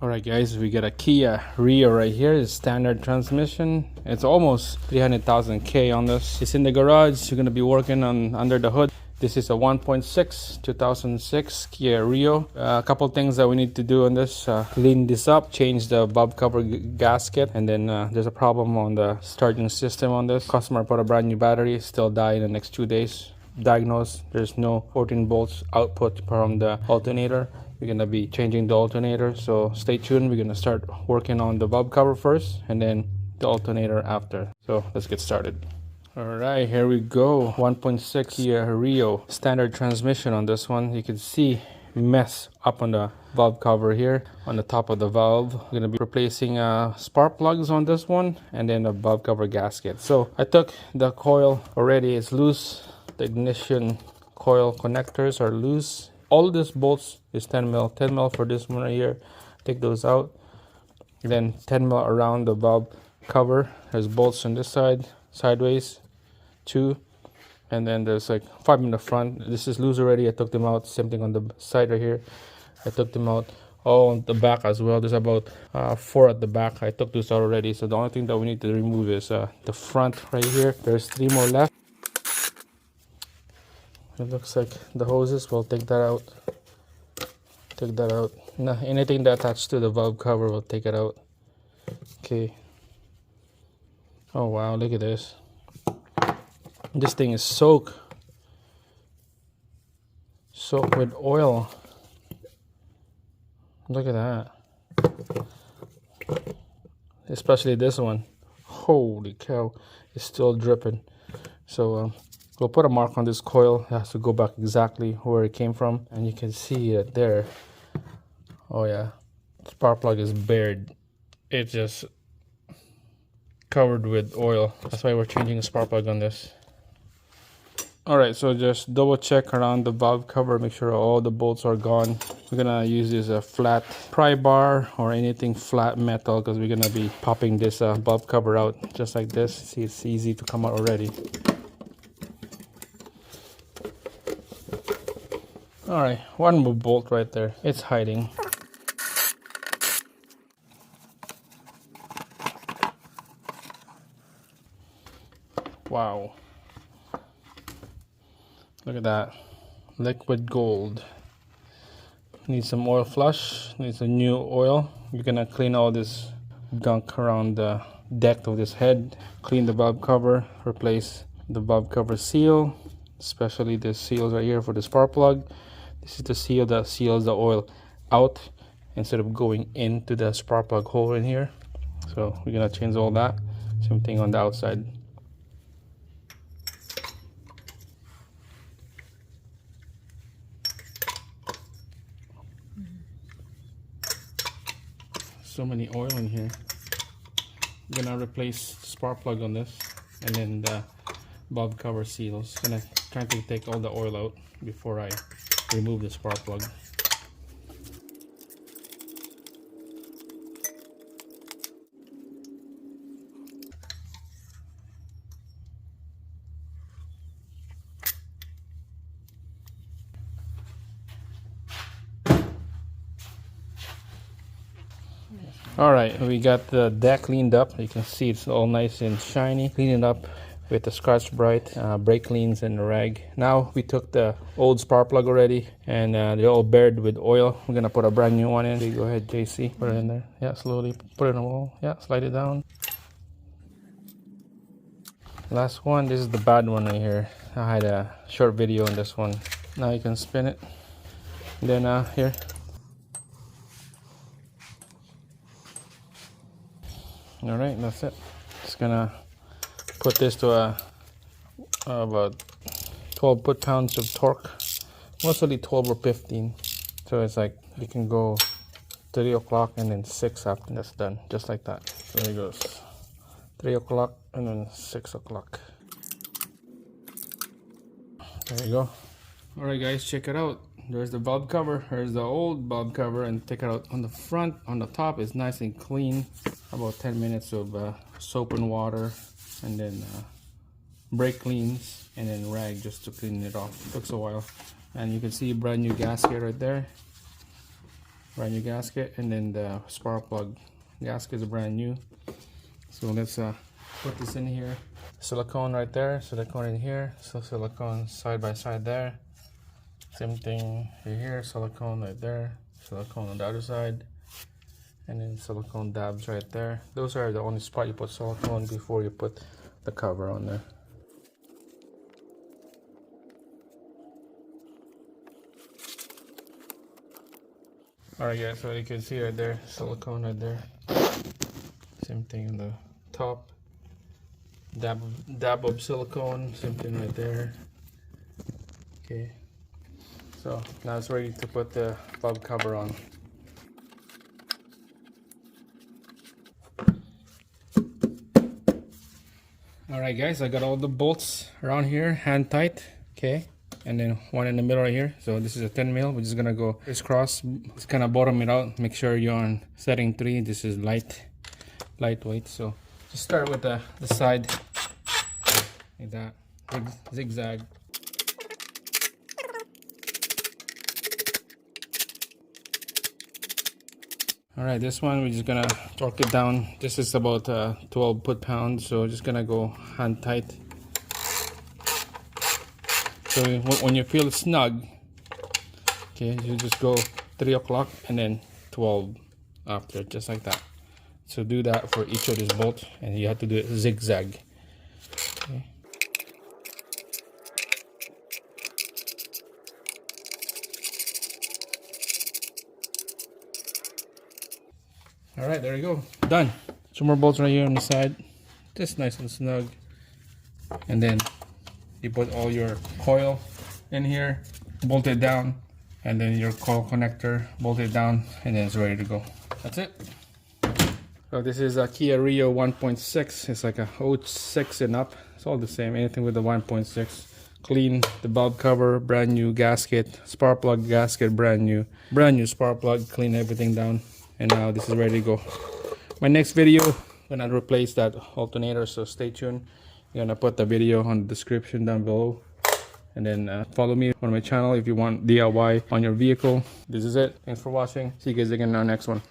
Alright guys, we got a Kia Rio right here. It's standard transmission. It's almost 300,000 K on this. It's in the garage. You're gonna be working on under the hood. This is a 1.6 2006 Kia Rio. A couple things that we need to do on this: clean this up, change the bulb cover gasket, and then there's a problem on the starting system on this. Customer put a brand new battery, still die in the next 2 days. Diagnosed, there's no 14 volts output from the alternator. We're gonna be changing the alternator, so stay tuned. We're gonna start working on the bulb cover first and then the alternator after. So let's get started. All right, here we go. 1.6 Kia Rio standard transmission on this one. You can see mess up on the valve cover here on the top of the valve. We're gonna be replacing spark plugs on this one and then a valve cover gasket. So I took the coil already. It's loose. The ignition coil connectors are loose. All of these bolts is 10 mil. 10 mil for this one right here. Take those out. Then 10 mil around the valve cover. There's bolts on this side, sideways, 2. And then there's like 5 in the front. This is loose already. I took them out. Same thing on the side right here. I took them out. All on the back as well. There's about 4 at the back. I took this out already. So the only thing that we need to remove is the front right here. There's 3 more left. It looks like the hoses. We'll take that out. Take that out. No, anything that attached to the valve cover, we'll take it out. Okay. Oh wow, look at this. This thing is soaked with oil. Look at that. Especially this one. Holy cow, it's still dripping. So we'll put a mark on this coil. It has to go back exactly where it came from, and you can see it there. Oh yeah, spark plug is bared. It's just covered with oil. That's why we're changing the spark plug on this. Alright, so just double check around the valve cover, make sure all the bolts are gone. We're gonna use this flat pry bar or anything flat metal, because we're gonna be popping this valve cover out just like this. See, it's easy to come out already. Alright, one more bolt right there. It's hiding. Wow. Look at that. Liquid gold. Need some oil flush. Needs a new oil. You're gonna clean all this gunk around the deck of this head. Clean the valve cover. Replace the valve cover seal. Especially the seals right here for the spark plug. This is the seal that seals the oil out instead of going into the spark plug hole in here. So we're gonna change all that. Same thing on the outside. So many oil in here. I'm gonna replace the spark plug on this, and then the valve cover seals. Gonna try to take all the oil out before I remove the spark plug. Alright, we got the deck cleaned up. You can see it's all nice and shiny. Clean it up with the Scotch Brite, brake cleans, and a rag. Now we took the old spark plug already, and they're all bared with oil. We're gonna put a brand new one in. Okay, go ahead, JC. Put it in there. Yeah, slowly put it in the wall. Yeah, slide it down. Last one. This is the bad one right here. I had a short video on this one. Now you can spin it. Then here. All right, that's it. Just gonna put this to about 12 foot-pounds of torque, mostly 12 or 15. So it's like you can go 3 o'clock and then 6 after that's done, just like that. So there it goes, 3 o'clock and then 6 o'clock. There you go. All right, guys, check it out. There's the valve cover. There's the old valve cover, and take it out. On the front, on the top is nice and clean. About 10 minutes of soap and water, and then brake cleans, and then rag just to clean it off. It takes a while. And you can see a brand new gasket right there. brand new gasket, and then the spark plug gasket is brand new. So let's put this in here. Silicone right there, silicone in here, so silicone side by side there. Same thing here, silicone right there, silicone on the other side, and then silicone dabs right there. Those are the only spot you put silicone before you put the cover on there. Alright guys, so you can see right there, silicone right there. Same thing on the top. Dab of silicone, same thing right there. Okay. So now it's ready to put the bulb cover on. Alright guys, I got all the bolts around here, hand tight. Okay. And then one in the middle right here. So this is a 10 mil. We're just gonna go crisscross. Just kind of bottom it out. Make sure you're on setting 3. This is lightweight. So just start with the side like that, zigzag. All right, this one we're just gonna torque it down. This is about 12 foot-pounds, so just gonna go hand tight. So when you feel snug, okay, you just go 3 o'clock and then 12 after, just like that. So do that for each of these bolts, and you have to do it zigzag. Okay. All right, there you go, done. 2 more bolts right here on the side, just nice and snug. And then you put all your coil in here, bolt it down, and then your coil connector, bolt it down, and then it's ready to go. That's it. So this is a Kia Rio 1.6. It's like a 06 and up. It's all the same, anything with the 1.6. Clean the bulb cover, brand new gasket, spark plug gasket, brand new spark plug. Clean everything down, and now this is ready to go. My next video, I'm gonna replace that alternator, so stay tuned. I'm gonna put the video on the description down below, and then follow me on my channel if you want DIY on your vehicle. This is it. Thanks for watching. See you guys again in our next one.